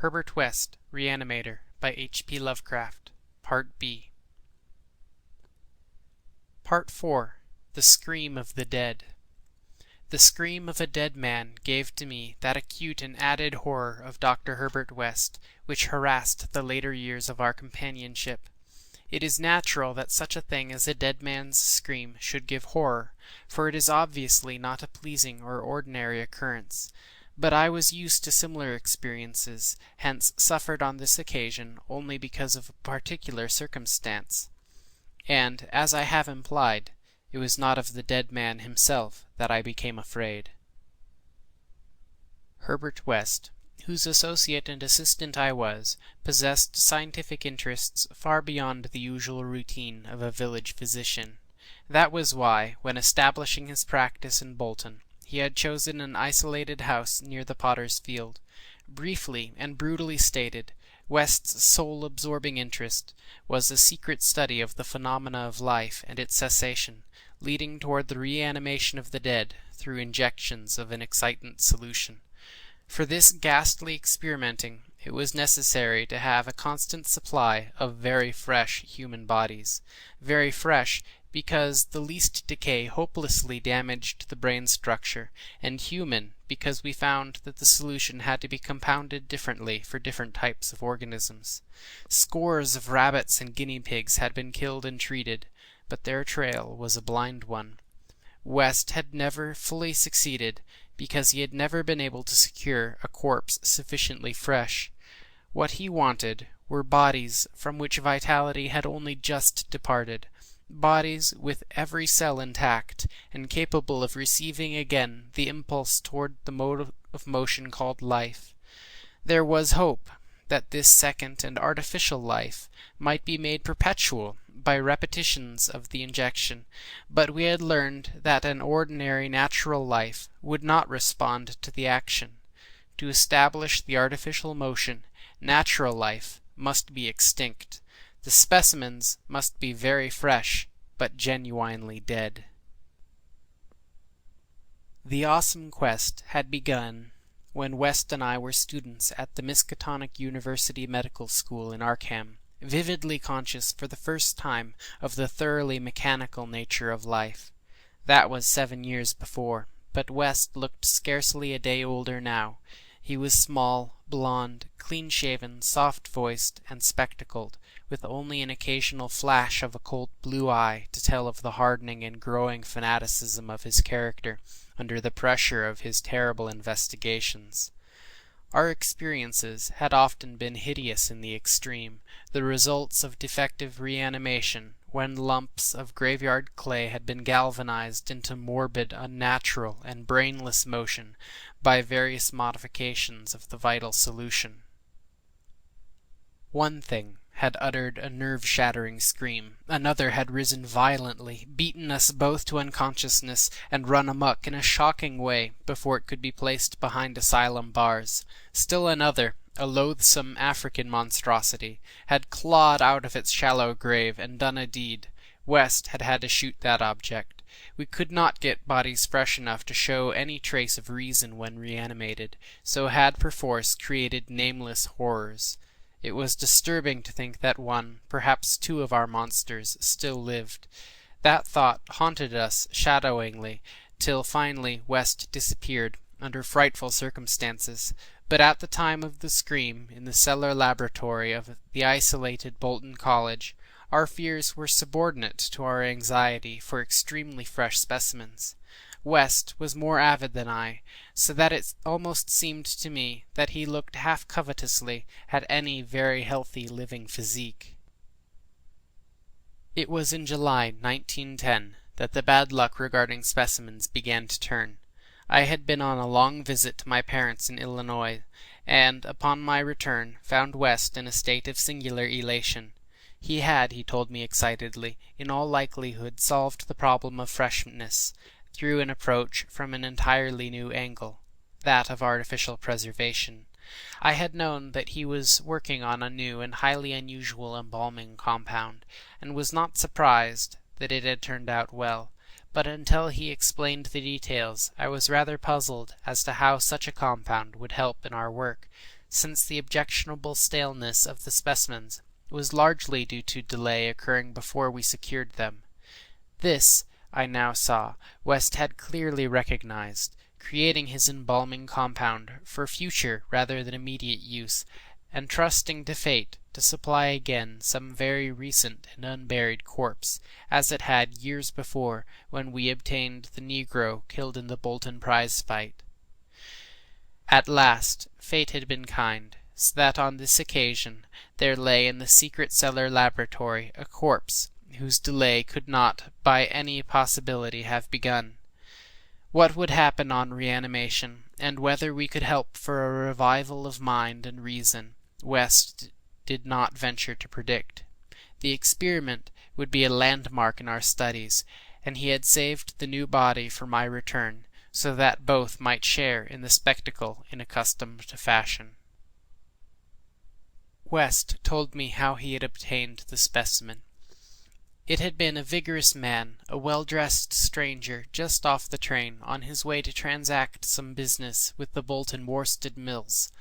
Herbert West, Reanimator, by H.P. Lovecraft, Part B. Part 4. The Scream of the Dead. The scream of a dead man gave to me that acute and added horror of Dr. Herbert West, which harassed the later years of our companionship. It is natural that such a thing as a dead man's scream should give horror, for it is obviously not a pleasing or ordinary occurrence. But I was used to similar experiences, hence suffered on this occasion only because of a particular circumstance. And, as I have implied, it was not of the dead man himself that I became afraid. Herbert West, whose associate and assistant I was, possessed scientific interests far beyond the usual routine of a village physician. That was why, when establishing his practice in Bolton, he had chosen an isolated house near the Potter's Field. Briefly and brutally stated, West's sole-absorbing interest was a secret study of the phenomena of life and its cessation, leading toward the reanimation of the dead through injections of an excitant solution. For this ghastly experimenting, it was necessary to have a constant supply of very fresh human bodies. Very fresh, because the least decay hopelessly damaged the brain structure, and human, because we found that the solution had to be compounded differently for different types of organisms. Scores of rabbits and guinea pigs had been killed and treated, but their trail was a blind one. West had never fully succeeded, because he had never been able to secure a corpse sufficiently fresh. What he wanted were bodies from which vitality had only just departed, bodies with every cell intact, and capable of receiving again the impulse toward the mode of motion called life. There was hope that this second and artificial life might be made perpetual by repetitions of the injection, but we had learned that an ordinary natural life would not respond to the action. To establish the artificial motion, natural life must be extinct. The specimens must be very fresh, but genuinely dead. The awesome quest had begun when West and I were students at the Miskatonic University Medical School in Arkham, vividly conscious for the first time of the thoroughly mechanical nature of life. That was 7 years before, but West looked scarcely a day older now. He was small, blond, clean-shaven, soft-voiced, and spectacled, with only an occasional flash of a cold blue eye to tell of the hardening and growing fanaticism of his character under the pressure of his terrible investigations. Our experiences had often been hideous in the extreme, the results of defective reanimation, when lumps of graveyard clay had been galvanized into morbid, unnatural, and brainless motion by various modifications of the vital solution. One thing had uttered a nerve-shattering scream. Another had risen violently, beaten us both to unconsciousness, and run amok in a shocking way before it could be placed behind asylum bars. Still another, a loathsome African monstrosity, had clawed out of its shallow grave and done a deed. West had had to shoot that object. We could not get bodies fresh enough to show any trace of reason when reanimated, so had perforce created nameless horrors. It was disturbing to think that one, perhaps two of our monsters still lived. That thought haunted us shadowingly, till finally West disappeared, under frightful circumstances. But at the time of the scream, in the cellar laboratory of the isolated Bolton College, our fears were subordinate to our anxiety for extremely fresh specimens. West was more avid than I, so that it almost seemed to me that he looked half covetously at any very healthy living physique. It was in July 1910 that the bad luck regarding specimens began to turn. I had been on a long visit to my parents in Illinois, and, upon my return, found West in a state of singular elation. He had, he told me excitedly, in all likelihood solved the problem of freshness, through an approach from an entirely new angle, that of artificial preservation. I had known that he was working on a new and highly unusual embalming compound, and was not surprised that it had turned out well, but until he explained the details, I was rather puzzled as to how such a compound would help in our work, since the objectionable staleness of the specimens was largely due to delay occurring before we secured them. This, I now saw, West had clearly recognized, creating his embalming compound for future rather than immediate use, and trusting to fate to supply again some very recent and unburied corpse, as it had years before when we obtained the Negro killed in the Bolton prize fight. At last fate had been kind, so that on this occasion there lay in the secret cellar laboratory a corpse whose delay could not by any possibility have begun. What would happen on reanimation, and whether we could help for a revival of mind and reason, West did not venture to predict. The experiment would be a landmark in our studies, and he had saved the new body for my return, so that both might share in the spectacle in accustomed fashion. West told me how he had obtained the specimen. It had been a vigorous man, a well-dressed stranger just off the train, on his way to transact some business with the Bolton Worsted Mills.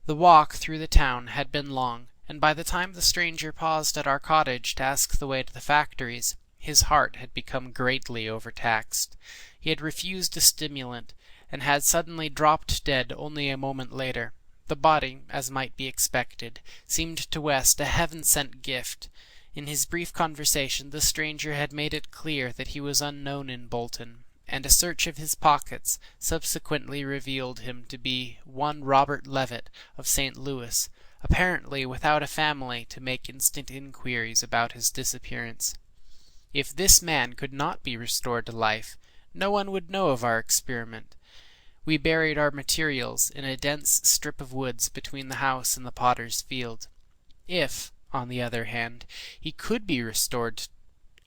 The walk through the town had been long, and by the time the stranger paused at our cottage to ask the way to the factories, his heart had become greatly overtaxed. He had refused a stimulant, and had suddenly dropped dead only a moment later. The body, as might be expected, seemed to West a heaven-sent gift. In his brief conversation the stranger had made it clear that he was unknown in Bolton, and a search of his pockets subsequently revealed him to be one Robert Levitt of St. Louis, apparently without a family to make instant inquiries about his disappearance. If this man could not be restored to life, no one would know of our experiment. We buried our materials in a dense strip of woods between the house and the potter's field. If, on the other hand, he could be restored,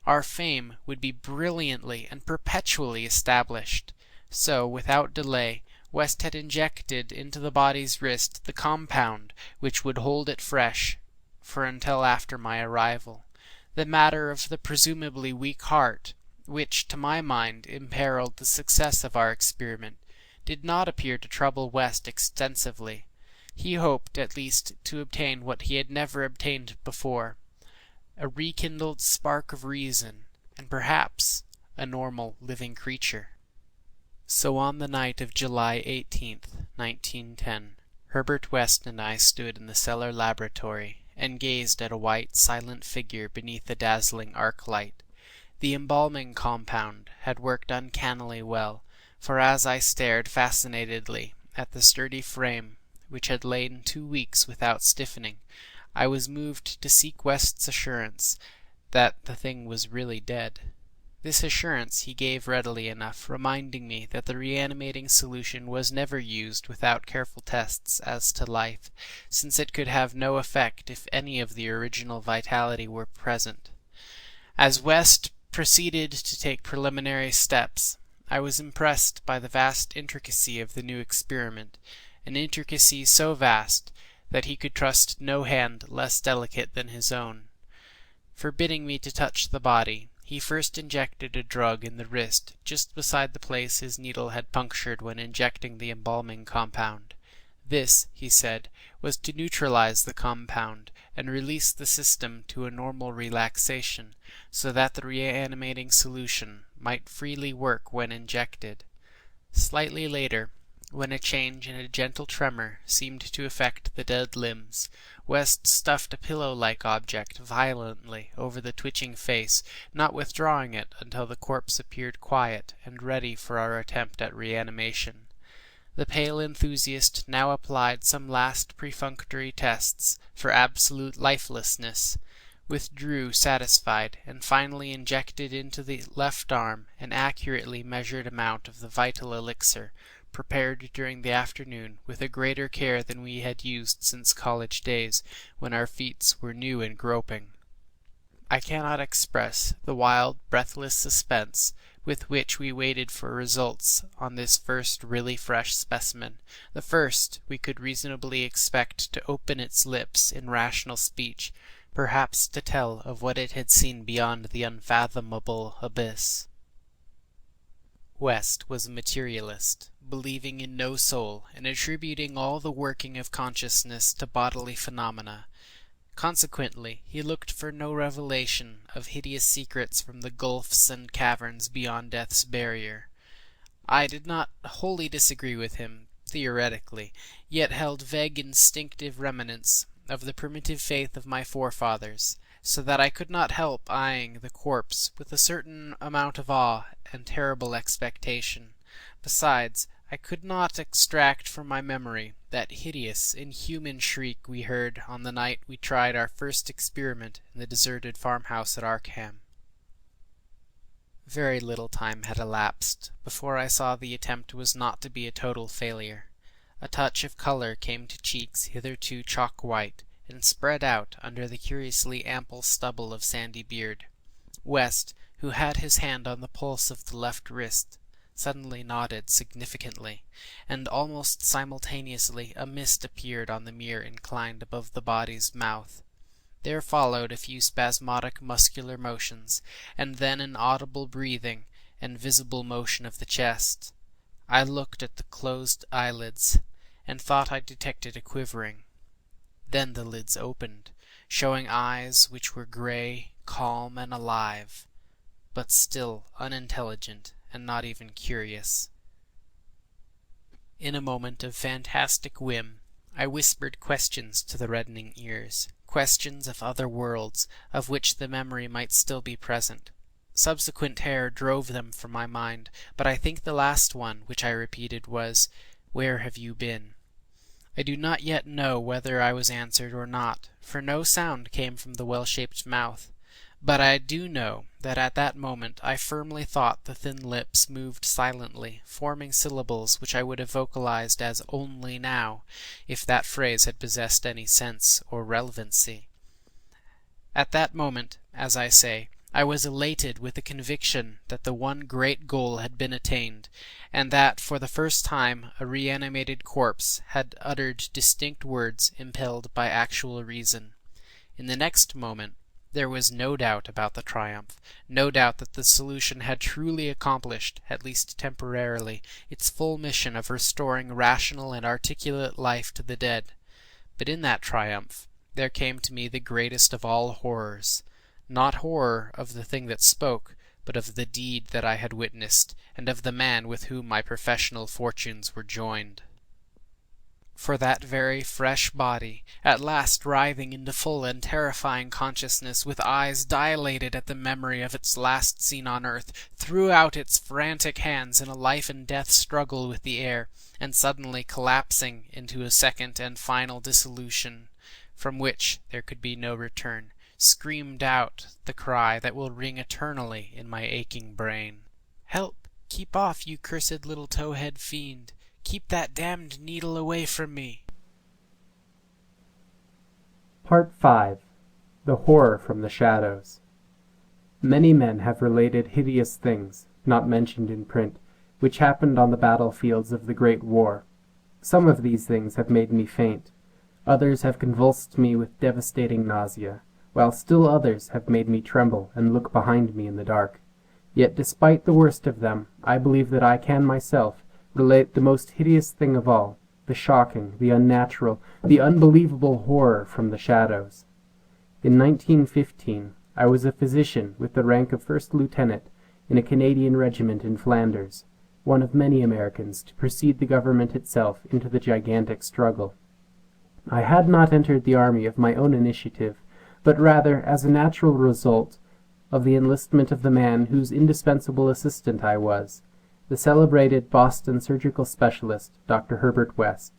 our fame would be brilliantly and perpetually established. So, without delay, West had injected into the body's wrist the compound which would hold it fresh for until after my arrival. The matter of the presumably weak heart, which to my mind imperiled the success of our experiment, did not appear to trouble West extensively. He hoped, at least, to obtain what he had never obtained before, a rekindled spark of reason, and perhaps a normal living creature. So on the night of July 18th, 1910, Herbert West and I stood in the cellar laboratory and gazed at a white, silent figure beneath the dazzling arc light. The embalming compound had worked uncannily well, for as I stared fascinatedly at the sturdy frame, which had lain 2 weeks without stiffening, I was moved to seek West's assurance that the thing was really dead. This assurance he gave readily enough, reminding me that the reanimating solution was never used without careful tests as to life, since it could have no effect if any of the original vitality were present. As West proceeded to take preliminary steps, I was impressed by the vast intricacy of the new experiment, an intricacy so vast that he could trust no hand less delicate than his own. Forbidding me to touch the body, he first injected a drug in the wrist just beside the place his needle had punctured when injecting the embalming compound. This, he said, was to neutralize the compound and release the system to a normal relaxation, so that the reanimating solution might freely work when injected. Slightly later, when a change and a gentle tremor seemed to affect the dead limbs, West stuffed a pillow-like object violently over the twitching face, not withdrawing it until the corpse appeared quiet and ready for our attempt at reanimation. The pale enthusiast now applied some last perfunctory tests for absolute lifelessness, withdrew satisfied, and finally injected into the left arm an accurately measured amount of the vital elixir, prepared during the afternoon with a greater care than we had used since college days, when our feet were new and groping. I cannot express the wild, breathless suspense with which we waited for results on this first really fresh specimen, the first we could reasonably expect to open its lips in rational speech, perhaps to tell of what it had seen beyond the unfathomable abyss. West was a materialist, believing in no soul, and attributing all the working of consciousness to bodily phenomena. Consequently, he looked for no revelation of hideous secrets from the gulfs and caverns beyond death's barrier. I did not wholly disagree with him, theoretically, yet held vague instinctive remnants of the primitive faith of my forefathers, so that I could not help eyeing the corpse with a certain amount of awe and terrible expectation. Besides, I could not extract from my memory that hideous, inhuman shriek we heard on the night we tried our first experiment in the deserted farmhouse at Arkham. Very little time had elapsed before I saw the attempt was not to be a total failure. A touch of color came to cheeks hitherto chalk-white, and spread out under the curiously ample stubble of sandy beard. West, who had his hand on the pulse of the left wrist, suddenly nodded significantly, and almost simultaneously a mist appeared on the mirror inclined above the body's mouth. There followed a few spasmodic muscular motions, and then an audible breathing and visible motion of the chest. I looked at the closed eyelids, and thought I detected a quivering. Then the lids opened, showing eyes which were gray, calm, and alive, but still unintelligent and not even curious. In a moment of fantastic whim, I whispered questions to the reddening ears, questions of other worlds, of which the memory might still be present. Subsequent terror drove them from my mind, but I think the last one which I repeated was, "Where have you been?" I do not yet know whether I was answered or not, for no sound came from the well-shaped mouth. But I do know that at that moment I firmly thought the thin lips moved silently, forming syllables which I would have vocalized as "only now," if that phrase had possessed any sense or relevancy. At that moment, as I say, I was elated with the conviction that the one great goal had been attained, and that for the first time a reanimated corpse had uttered distinct words impelled by actual reason. In the next moment there was no doubt about the triumph, no doubt that the solution had truly accomplished, at least temporarily, its full mission of restoring rational and articulate life to the dead. But in that triumph there came to me the greatest of all horrors, not horror of the thing that spoke, but of the deed that I had witnessed, and of the man with whom my professional fortunes were joined. For that very fresh body, at last writhing into full and terrifying consciousness, with eyes dilated at the memory of its last scene on earth, threw out its frantic hands in a life-and-death struggle with the air, and suddenly collapsing into a second and final dissolution, from which there could be no return, screamed out the cry that will ring eternally in my aching brain. "Help! Keep off, you cursed little towhead fiend! Keep that damned needle away from me!" Part 5. The Horror from the Shadows. Many men have related hideous things, not mentioned in print, which happened on the battlefields of the Great War. Some of these things have made me faint. Others have convulsed me with devastating nausea, while still others have made me tremble and look behind me in the dark. Yet despite the worst of them, I believe that I can myself relate the most hideous thing of all, the shocking, the unnatural, the unbelievable horror from the shadows. In 1915, I was a physician with the rank of first lieutenant in a Canadian regiment in Flanders, one of many Americans to precede the government itself into the gigantic struggle. I had not entered the army of my own initiative, but rather as a natural result of the enlistment of the man whose indispensable assistant I was, the celebrated Boston surgical specialist, Dr. Herbert West.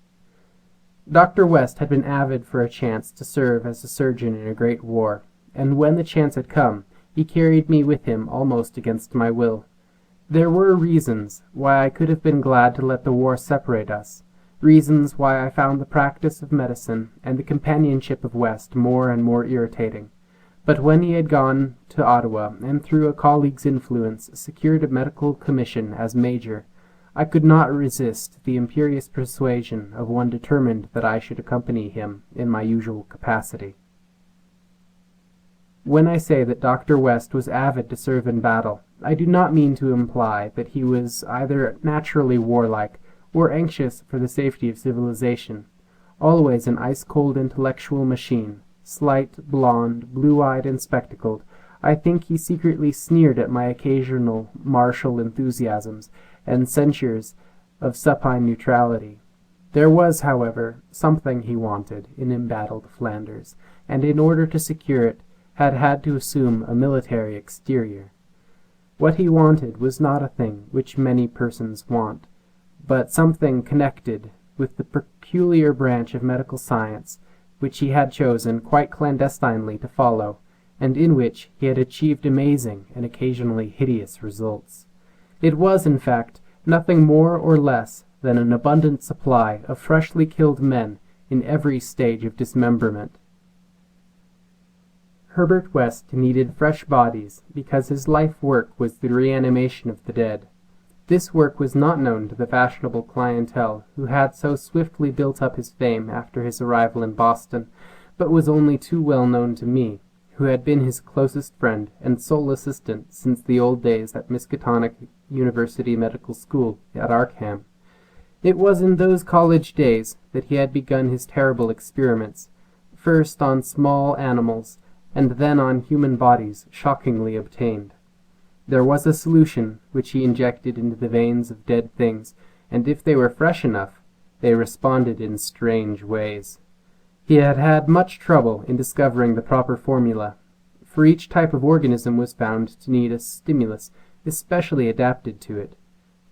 Dr. West had been avid for a chance to serve as a surgeon in a great war, and when the chance had come, he carried me with him almost against my will. There were reasons why I could have been glad to let the war separate us, reasons why I found the practice of medicine and the companionship of West more and more irritating. But when he had gone to Ottawa, and through a colleague's influence secured a medical commission as major, I could not resist the imperious persuasion of one determined that I should accompany him in my usual capacity. When I say that Dr. West was avid to serve in battle, I do not mean to imply that he was either naturally warlike or anxious for the safety of civilization. Always an ice-cold intellectual machine, slight, blond, blue-eyed, and spectacled, I think he secretly sneered at my occasional martial enthusiasms and censures of supine neutrality. There was, however, something he wanted in embattled Flanders, and in order to secure it, had to assume a military exterior. What he wanted was not a thing which many persons want, but something connected with the peculiar branch of medical science which he had chosen quite clandestinely to follow, and in which he had achieved amazing and occasionally hideous results. It was, in fact, nothing more or less than an abundant supply of freshly killed men in every stage of dismemberment. Herbert West needed fresh bodies because his life work was the reanimation of the dead. This work was not known to the fashionable clientele who had so swiftly built up his fame after his arrival in Boston, but was only too well known to me, who had been his closest friend and sole assistant since the old days at Miskatonic University Medical School at Arkham. It was in those college days that he had begun his terrible experiments, first on small animals, and then on human bodies shockingly obtained. There was a solution which he injected into the veins of dead things, and if they were fresh enough, they responded in strange ways. He had had much trouble in discovering the proper formula, for each type of organism was found to need a stimulus especially adapted to it.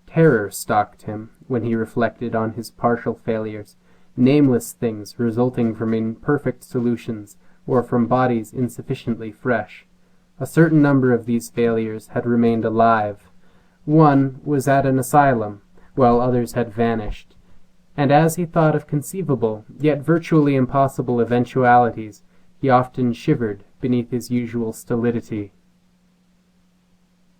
Terror stalked him when he reflected on his partial failures, nameless things resulting from imperfect solutions or from bodies insufficiently fresh. A certain number of these failures had remained alive. One was at an asylum, while others had vanished. And as he thought of conceivable, yet virtually impossible eventualities, he often shivered beneath his usual stolidity.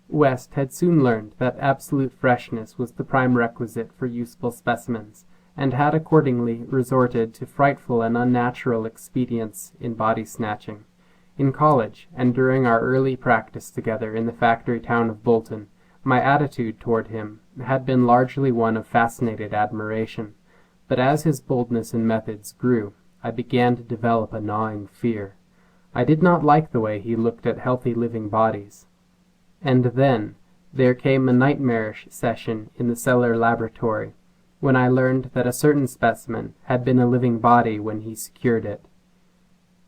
West had soon learned that absolute freshness was the prime requisite for useful specimens, and had accordingly resorted to frightful and unnatural expedients in body-snatching. In college, and during our early practice together in the factory town of Bolton, my attitude toward him had been largely one of fascinated admiration, but as his boldness and methods grew, I began to develop a gnawing fear. I did not like the way he looked at healthy living bodies. And then there came a nightmarish session in the cellar laboratory, when I learned that a certain specimen had been a living body when he secured it.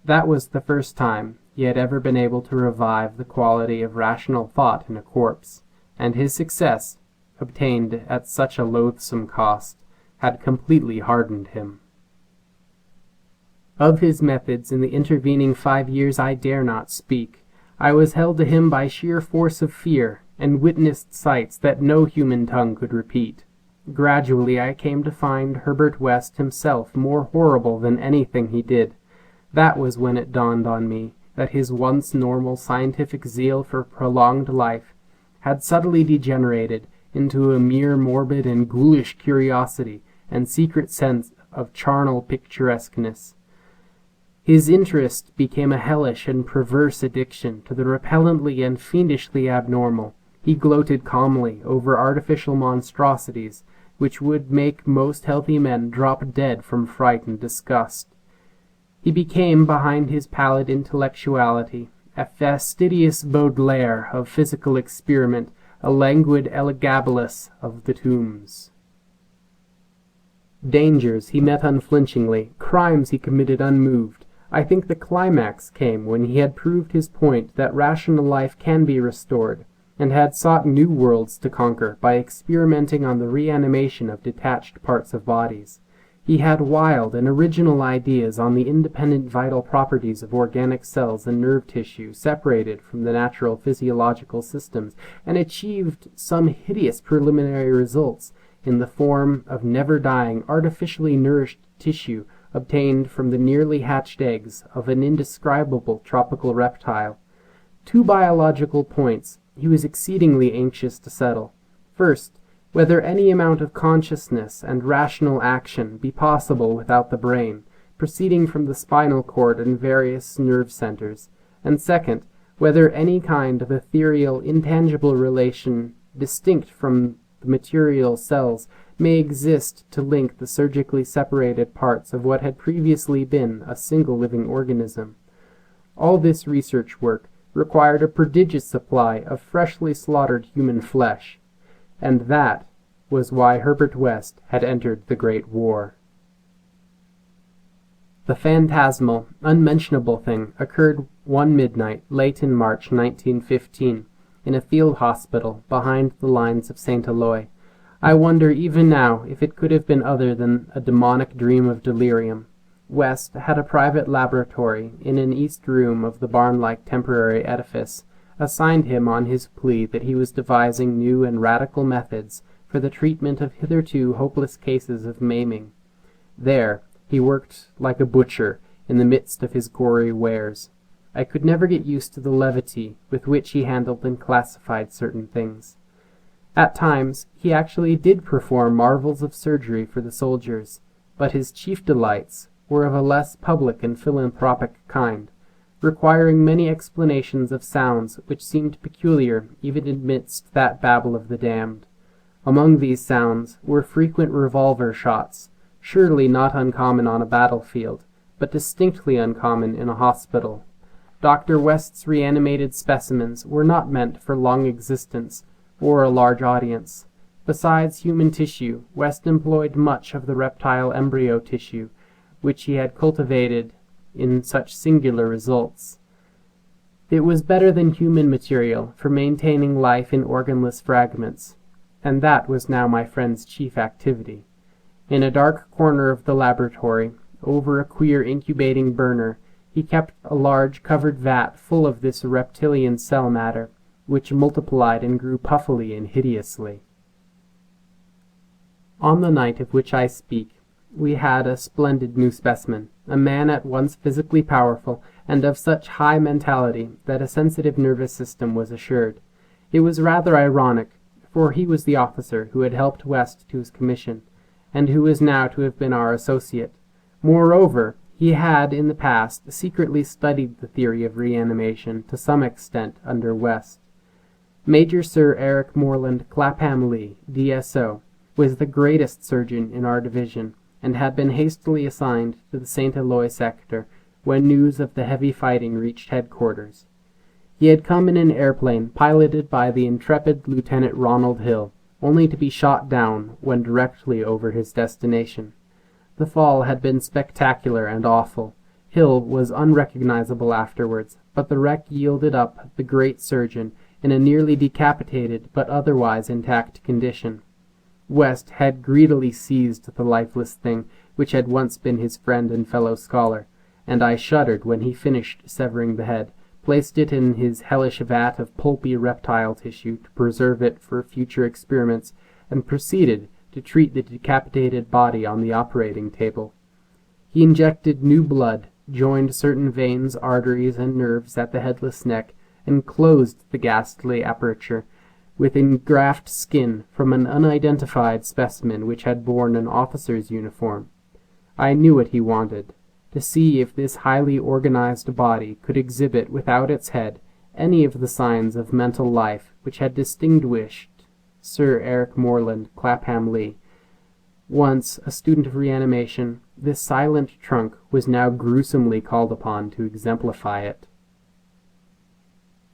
That was the first time he had ever been able to revive the quality of rational thought in a corpse, and his success, obtained at such a loathsome cost, had completely hardened him. Of his methods in the intervening 5 years I dare not speak. I was held to him by sheer force of fear, and witnessed sights that no human tongue could repeat. Gradually I came to find Herbert West himself more horrible than anything he did. That was when it dawned on me that his once normal scientific zeal for prolonged life had subtly degenerated into a mere morbid and ghoulish curiosity and secret sense of charnel picturesqueness. His interest became a hellish and perverse addiction to the repellently and fiendishly abnormal. He gloated calmly over artificial monstrosities which would make most healthy men drop dead from fright and disgust. He became, behind his pallid intellectuality, a fastidious Baudelaire of physical experiment, a languid Elagabalus of the tombs. Dangers he met unflinchingly, crimes he committed unmoved. I think the climax came when he had proved his point that rational life can be restored, and had sought new worlds to conquer by experimenting on the reanimation of detached parts of bodies. He had wild and original ideas on the independent vital properties of organic cells and nerve tissue separated from the natural physiological systems, and achieved some hideous preliminary results in the form of never-dying, artificially nourished tissue obtained from the nearly hatched eggs of an indescribable tropical reptile. 2 biological points he was exceedingly anxious to settle. First, whether any amount of consciousness and rational action be possible without the brain, proceeding from the spinal cord and various nerve centers, and second, whether any kind of ethereal, intangible relation distinct from the material cells may exist to link the surgically separated parts of what had previously been a single living organism. All this research work required a prodigious supply of freshly slaughtered human flesh, and that was why Herbert West had entered the Great War. The phantasmal, unmentionable thing occurred one midnight late in March 1915 in a field hospital behind the lines of St. Eloi. I wonder even now if it could have been other than a demonic dream of delirium. West had a private laboratory in an east room of the barn-like temporary edifice, assigned him on his plea that he was devising new and radical methods for the treatment of hitherto hopeless cases of maiming. There he worked like a butcher in the midst of his gory wares. I could never get used to the levity with which he handled and classified certain things. At times he actually did perform marvels of surgery for the soldiers, but his chief delights were of a less public and philanthropic kind, requiring many explanations of sounds which seemed peculiar even amidst that babel of the damned. Among these sounds were frequent revolver shots, surely not uncommon on a battlefield, but distinctly uncommon in a hospital. Dr. West's reanimated specimens were not meant for long existence or a large audience. Besides human tissue, West employed much of the reptile embryo tissue, which he had cultivated in such singular results. It was better than human material for maintaining life in organless fragments, and that was now my friend's chief activity. In a dark corner of the laboratory, over a queer incubating burner, he kept a large covered vat full of this reptilian cell matter, which multiplied and grew puffily and hideously. On the night of which I speak, we had a splendid new specimen, a man at once physically powerful and of such high mentality that a sensitive nervous system was assured. It was rather ironic, for he was the officer who had helped West to his commission, and who was now to have been our associate. Moreover, he had in the past secretly studied the theory of reanimation to some extent under West. Major Sir Eric Morland Clapham Lee, D.S.O., was the greatest surgeon in our division, and had been hastily assigned to the St. Eloi sector when news of the heavy fighting reached headquarters. He had come in an airplane piloted by the intrepid Lieutenant Ronald Hill, only to be shot down when directly over his destination. The fall had been spectacular and awful. Hill was unrecognizable afterwards, but the wreck yielded up the great surgeon in a nearly decapitated but otherwise intact condition. West had greedily seized the lifeless thing which had once been his friend and fellow scholar, and I shuddered when he finished severing the head, placed it in his hellish vat of pulpy reptile tissue to preserve it for future experiments, and proceeded to treat the decapitated body on the operating table. He injected new blood, joined certain veins, arteries, and nerves at the headless neck, and closed the ghastly aperture with engraft skin from an unidentified specimen which had borne an officer's uniform. I knew what he wanted, to see if this highly organized body could exhibit without its head any of the signs of mental life which had distinguished Sir Eric Morland Clapham Lee. Once a student of reanimation, this silent trunk was now gruesomely called upon to exemplify it.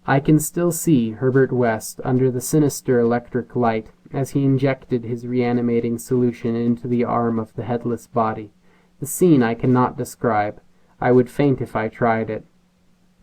I can still see Herbert West under the sinister electric light as he injected his reanimating solution into the arm of the headless body. The scene I cannot describe. I would faint if I tried it.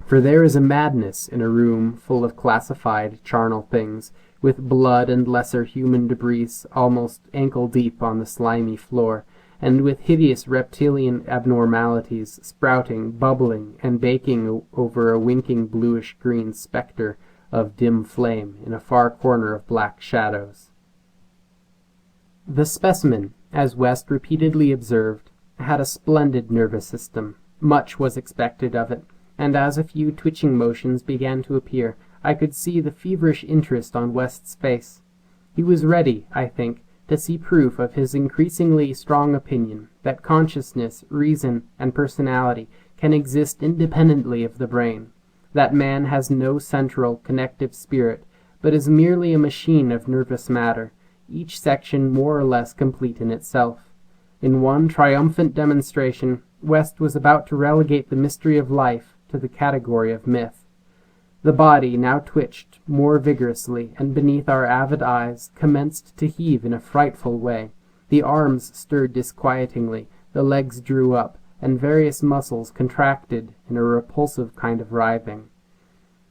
For there is a madness in a room full of classified charnel things, with blood and lesser human debris almost ankle-deep on the slimy floor, and with hideous reptilian abnormalities sprouting, bubbling, and baking over a winking bluish-green spectre of dim flame in a far corner of black shadows. The specimen, as West repeatedly observed, had a splendid nervous system. Much was expected of it, and as a few twitching motions began to appear, I could see the feverish interest on West's face. He was ready, I think, to see proof of his increasingly strong opinion that consciousness, reason, and personality can exist independently of the brain, that man has no central, connective spirit, but is merely a machine of nervous matter, each section more or less complete in itself. In one triumphant demonstration, West was about to relegate the mystery of life to the category of myth. The body now twitched more vigorously, and beneath our avid eyes commenced to heave in a frightful way. The arms stirred disquietingly, the legs drew up, and various muscles contracted in a repulsive kind of writhing.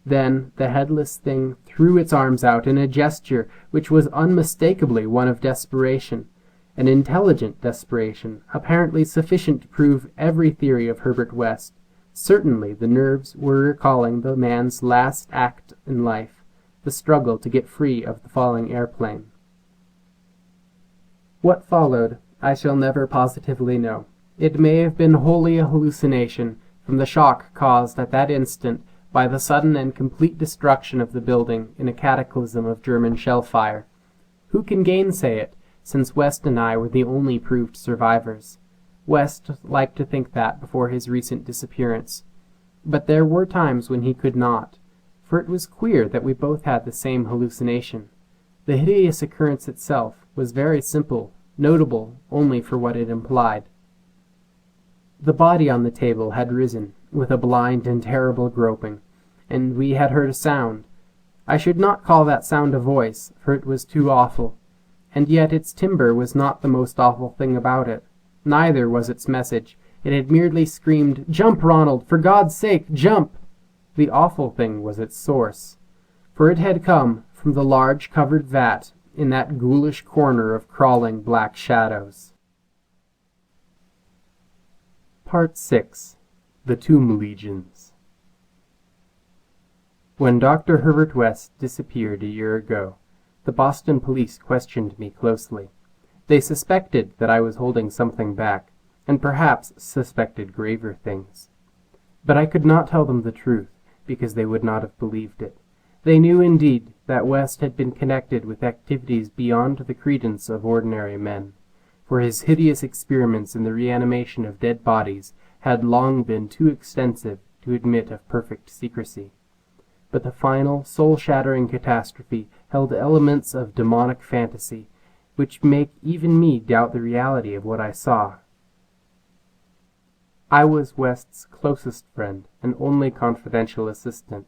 Then the headless thing threw its arms out in a gesture which was unmistakably one of desperation, an intelligent desperation, apparently sufficient to prove every theory of Herbert West. Certainly the nerves were recalling the man's last act in life, the struggle to get free of the falling airplane. What followed, I shall never positively know. It may have been wholly a hallucination from the shock caused at that instant by the sudden and complete destruction of the building in a cataclysm of German shell fire. Who can gainsay it, since West and I were the only proved survivors? West liked to think that before his recent disappearance. But there were times when he could not, for it was queer that we both had the same hallucination. The hideous occurrence itself was very simple, notable only for what it implied. The body on the table had risen, with a blind and terrible groping, and we had heard a sound. I should not call that sound a voice, for it was too awful, and yet its timbre was not the most awful thing about it. Neither was its message. It had merely screamed, "Jump, Ronald! For God's sake, jump!" The awful thing was its source, for it had come from the large covered vat in that ghoulish corner of crawling black shadows. Part 6. The Tomb Legions. When Dr. Herbert West disappeared a year ago, the Boston police questioned me closely. They suspected that I was holding something back, and perhaps suspected graver things. But I could not tell them the truth, because they would not have believed it. They knew indeed that West had been connected with activities beyond the credence of ordinary men, for his hideous experiments in the reanimation of dead bodies had long been too extensive to admit of perfect secrecy. But the final, soul-shattering catastrophe held elements of demonic fantasy, which make even me doubt the reality of what I saw. I was West's closest friend and only confidential assistant.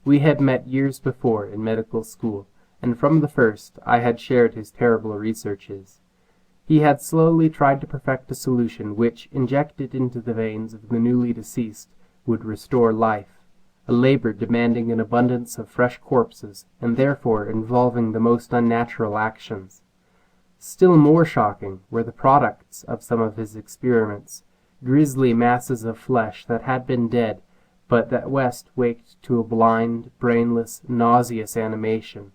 We had met years before in medical school, and from the first I had shared his terrible researches. He had slowly tried to perfect a solution which, injected into the veins of the newly deceased, would restore life, a labor demanding an abundance of fresh corpses, and therefore involving the most unnatural actions. Still more shocking were the products of some of his experiments, grisly masses of flesh that had been dead, but that West waked to a blind, brainless, nauseous animation.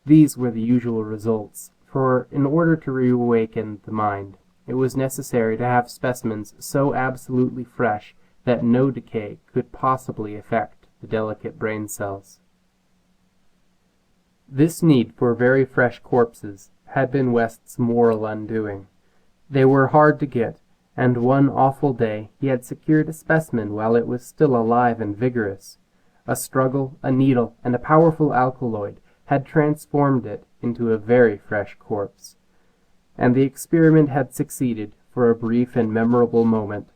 These were the usual results, for in order to reawaken the mind, it was necessary to have specimens so absolutely fresh that no decay could possibly affect the delicate brain cells. This need for very fresh corpses had been West's moral undoing. They were hard to get, and one awful day he had secured a specimen while it was still alive and vigorous. A struggle, a needle, and a powerful alkaloid had transformed it into a very fresh corpse, and the experiment had succeeded for a brief and memorable moment.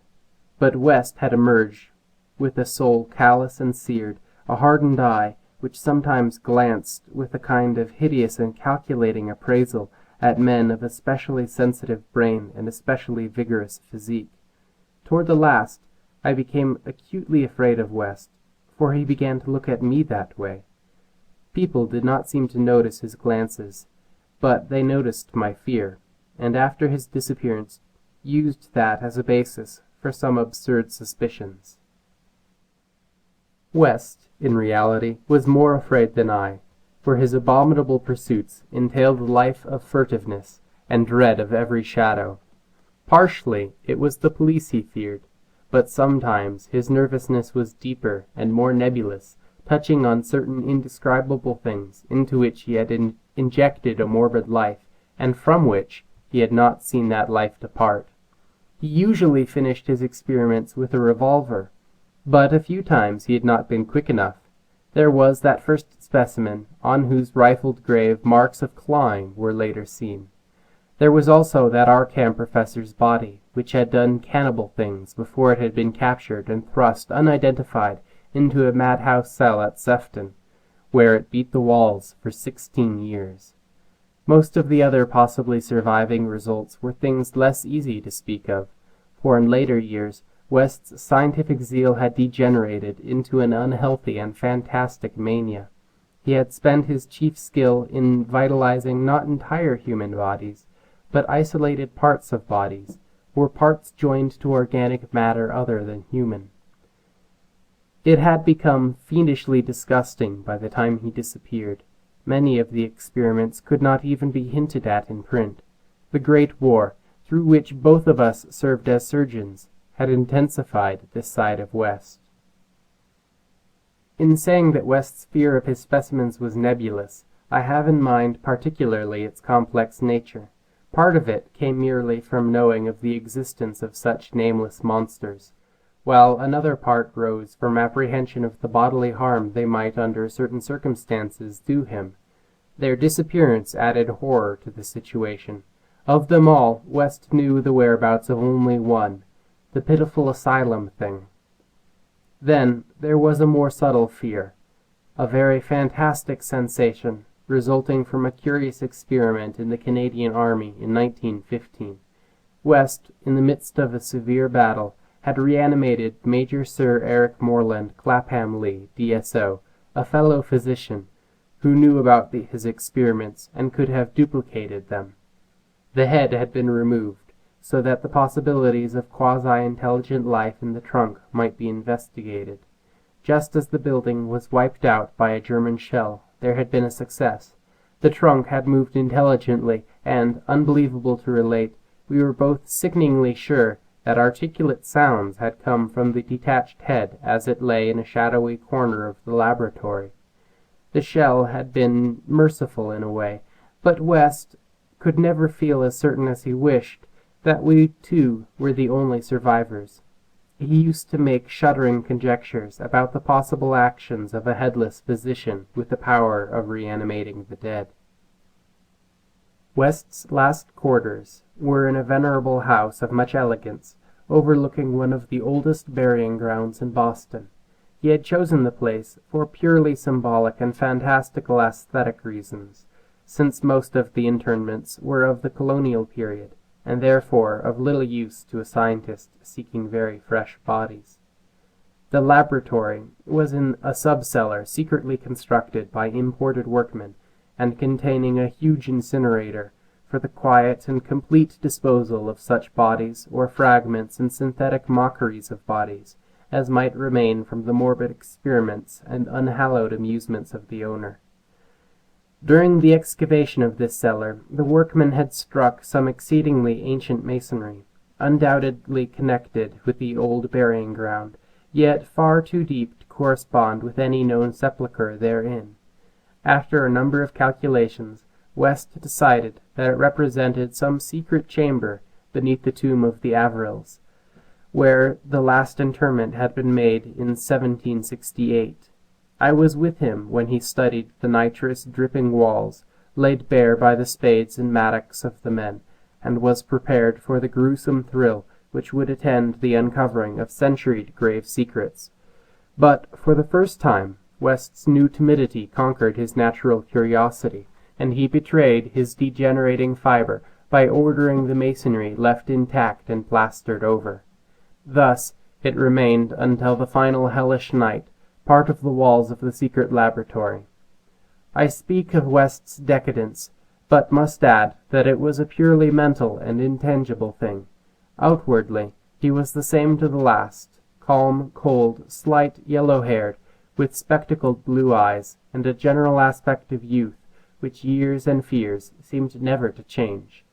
But West had emerged with a soul callous and seared, a hardened eye which sometimes glanced with a kind of hideous and calculating appraisal at men of especially sensitive brain and especially vigorous physique. Toward the last, I became acutely afraid of West, for he began to look at me that way. People did not seem to notice his glances, but they noticed my fear, and after his disappearance used that as a basis for some absurd suspicions. West, in reality, was more afraid than I, for his abominable pursuits entailed a life of furtiveness and dread of every shadow. Partially it was the police he feared, but sometimes his nervousness was deeper and more nebulous, touching on certain indescribable things into which he had injected a morbid life, and from which he had not seen that life depart. He usually finished his experiments with a revolver, but a few times he had not been quick enough. There was that first specimen, on whose rifled grave marks of clawing were later seen. There was also that Arkham professor's body, which had done cannibal things before it had been captured and thrust unidentified into a madhouse cell at Sefton, where it beat the walls for 16 years. Most of the other possibly surviving results were things less easy to speak of, for in later years West's scientific zeal had degenerated into an unhealthy and fantastic mania. He had spent his chief skill in vitalizing not entire human bodies, but isolated parts of bodies, or parts joined to organic matter other than human. It had become fiendishly disgusting by the time he disappeared. Many of the experiments could not even be hinted at in print. The Great War, through which both of us served as surgeons, had intensified this side of West. In saying that West's fear of his specimens was nebulous, I have in mind particularly its complex nature. Part of it came merely from knowing of the existence of such nameless monsters, while another part rose from apprehension of the bodily harm they might under certain circumstances do him. Their disappearance added horror to the situation. Of them all, West knew the whereabouts of only one, the pitiful asylum thing. Then there was a more subtle fear, a very fantastic sensation, resulting from a curious experiment in the Canadian Army in 1915. West, in the midst of a severe battle, had reanimated Major Sir Eric Morland Clapham Lee, D.S.O., a fellow physician, who knew about his experiments and could have duplicated them. The head had been removed, so that the possibilities of quasi-intelligent life in the trunk might be investigated. Just as the building was wiped out by a German shell, there had been a success. The trunk had moved intelligently, and, unbelievable to relate, we were both sickeningly sure that articulate sounds had come from the detached head as it lay in a shadowy corner of the laboratory. The shell had been merciful in a way, but West could never feel as certain as he wished that we two were the only survivors. He used to make shuddering conjectures about the possible actions of a headless physician with the power of reanimating the dead. West's last quarters were in a venerable house of much elegance, overlooking one of the oldest burying grounds in Boston. He had chosen the place for purely symbolic and fantastical aesthetic reasons, since most of the interments were of the colonial period, and therefore of little use to a scientist seeking very fresh bodies. The laboratory was in a sub-cellar secretly constructed by imported workmen, and containing a huge incinerator for the quiet and complete disposal of such bodies or fragments and synthetic mockeries of bodies as might remain from the morbid experiments and unhallowed amusements of the owner. During the excavation of this cellar, the workmen had struck some exceedingly ancient masonry, undoubtedly connected with the old burying ground, yet far too deep to correspond with any known sepulchre therein. After a number of calculations, West decided that it represented some secret chamber beneath the tomb of the Averils, where the last interment had been made in 1768. I was with him when he studied the nitrous-dripping walls, laid bare by the spades and mattocks of the men, and was prepared for the gruesome thrill which would attend the uncovering of century grave secrets. But, for the first time, West's new timidity conquered his natural curiosity, and he betrayed his degenerating fibre by ordering the masonry left intact and plastered over. Thus it remained until the final hellish night, part of the walls of the secret laboratory. I speak of West's decadence, but must add that it was a purely mental and intangible thing. Outwardly, he was the same to the last, calm, cold, slight, yellow-haired, with spectacled blue eyes, and a general aspect of youth, which years and fears seemed never to change.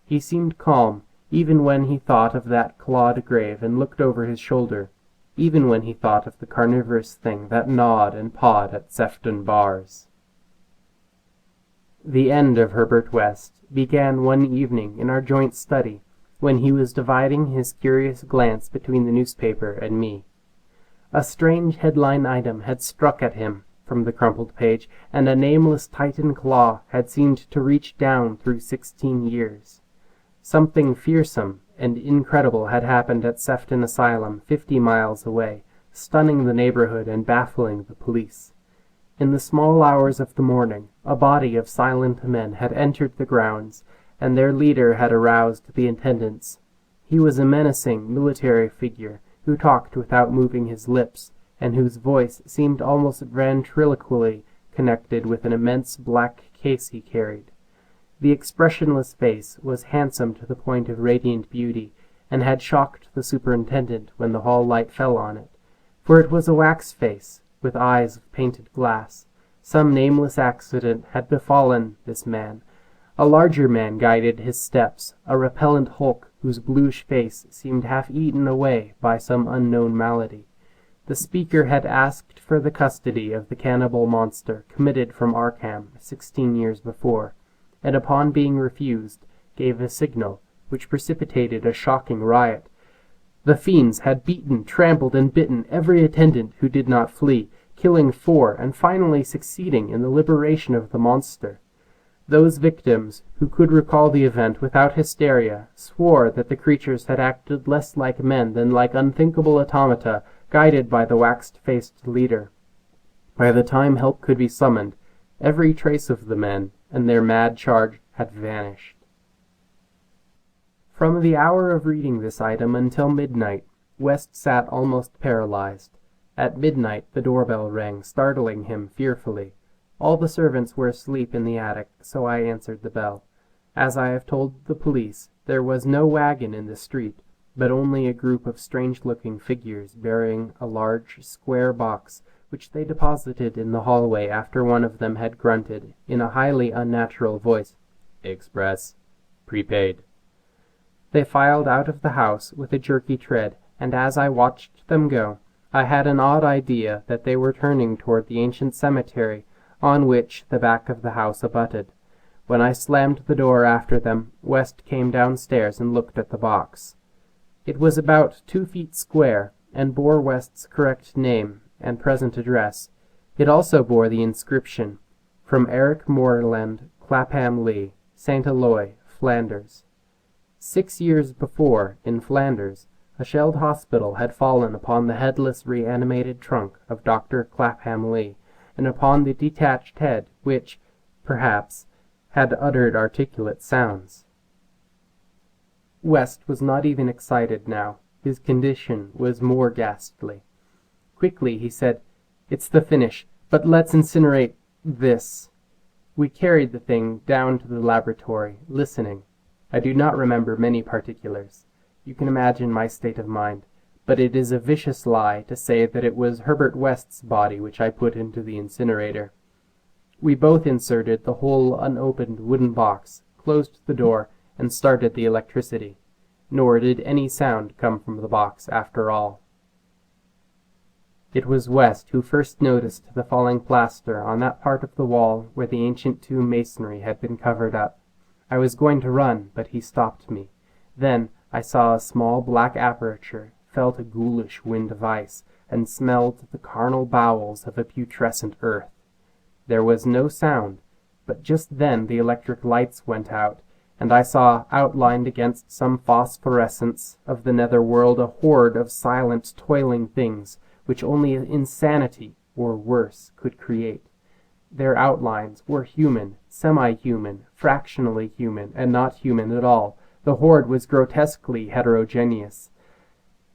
He seemed calm, even when he thought of that clawed grave and looked over his shoulder, even when he thought of the carnivorous thing that gnawed and pawed at Sefton bars. The end of Herbert West began one evening in our joint study, when he was dividing his curious glance between the newspaper and me. A strange headline item had struck at him, from the crumpled page, and a nameless Titan claw had seemed to reach down through 16 years. Something fearsome and incredible had happened at Sefton Asylum, 50 miles away, stunning the neighborhood and baffling the police. In the small hours of the morning, a body of silent men had entered the grounds, and their leader had aroused the attendants. He was a menacing military figure who talked without moving his lips, and whose voice seemed almost ventriloquially connected with an immense black case he carried. The expressionless face was handsome to the point of radiant beauty, and had shocked the superintendent when the hall light fell on it, for it was a wax face, with eyes of painted glass. Some nameless accident had befallen this man. A larger man guided his steps, a repellent hulk whose bluish face seemed half eaten away by some unknown malady. The speaker had asked for the custody of the cannibal monster committed from Arkham 16 years before, and upon being refused, gave a signal which precipitated a shocking riot. The fiends had beaten, trampled, and bitten every attendant who did not flee, killing 4 and finally succeeding in the liberation of the monster. Those victims who could recall the event without hysteria swore that the creatures had acted less like men than like unthinkable automata guided by the waxed-faced leader. By the time help could be summoned, every trace of the men and their mad charge had vanished. From the hour of reading this item until midnight, West sat almost paralyzed. At midnight the doorbell rang, startling him fearfully. All the servants were asleep in the attic, so I answered the bell. As I have told the police, there was no wagon in the street, but only a group of strange-looking figures bearing a large square box, which they deposited in the hallway after one of them had grunted, in a highly unnatural voice, "Express. Prepaid." They filed out of the house with a jerky tread, and as I watched them go, I had an odd idea that they were turning toward the ancient cemetery on which the back of the house abutted. When I slammed the door after them, West came downstairs and looked at the box. It was about 2 feet square, and bore West's correct name and present address. It also bore the inscription, "From Eric Moreland, Clapham Lee, St. Eloi, Flanders." 6 years before, in Flanders, a shelled hospital had fallen upon the headless reanimated trunk of Dr. Clapham Lee, and upon the detached head which, perhaps, had uttered articulate sounds. West was not even excited now. His condition was more ghastly. Quickly he said, "It's the finish, but let's incinerate this." We carried the thing down to the laboratory, listening. I do not remember many particulars. You can imagine my state of mind, but it is a vicious lie to say that it was Herbert West's body which I put into the incinerator. We both inserted the whole unopened wooden box, closed the door, and started the electricity. Nor did any sound come from the box after all. It was West who first noticed the falling plaster on that part of the wall where the ancient tomb masonry had been covered up. I was going to run, but he stopped me. Then I saw a small black aperture, felt a ghoulish wind of ice, and smelled the carnal bowels of a putrescent earth. There was no sound, but just then the electric lights went out, and I saw outlined against some phosphorescence of the nether world a horde of silent, toiling things, which only insanity, or worse, could create. Their outlines were human, semi-human, fractionally human, and not human at all. The horde was grotesquely heterogeneous.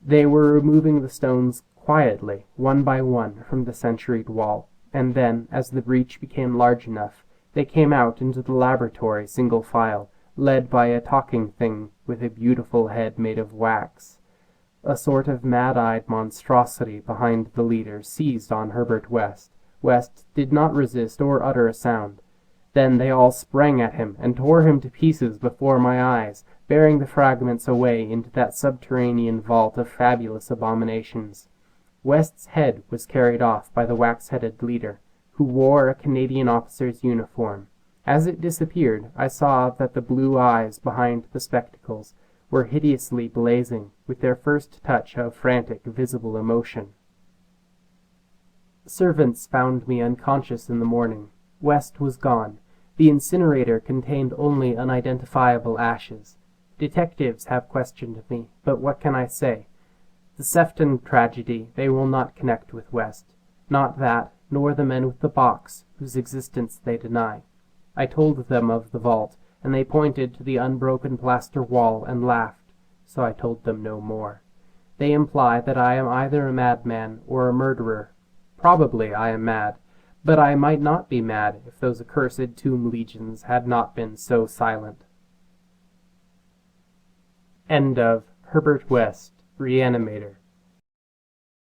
They were removing the stones quietly, one by one, from the centuried wall, and then, as the breach became large enough, they came out into the laboratory single file, led by a talking thing with a beautiful head made of wax. A sort of mad-eyed monstrosity behind the leader seized on Herbert West. West did not resist or utter a sound. Then they all sprang at him and tore him to pieces before my eyes, bearing the fragments away into that subterranean vault of fabulous abominations. West's head was carried off by the wax-headed leader, who wore a Canadian officer's uniform. As it disappeared, I saw that the blue eyes behind the spectacles were hideously blazing with their first touch of frantic, visible emotion. Servants found me unconscious in the morning. West was gone. The incinerator contained only unidentifiable ashes. Detectives have questioned me, but what can I say? The Sefton tragedy they will not connect with West. Not that, nor the men with the box, whose existence they deny. I told them of the vault, and they pointed to the unbroken plaster wall and laughed, so I told them no more. They imply that I am either a madman or a murderer. Probably I am mad, but I might not be mad if those accursed tomb legions had not been so silent. End of Herbert West, Reanimator.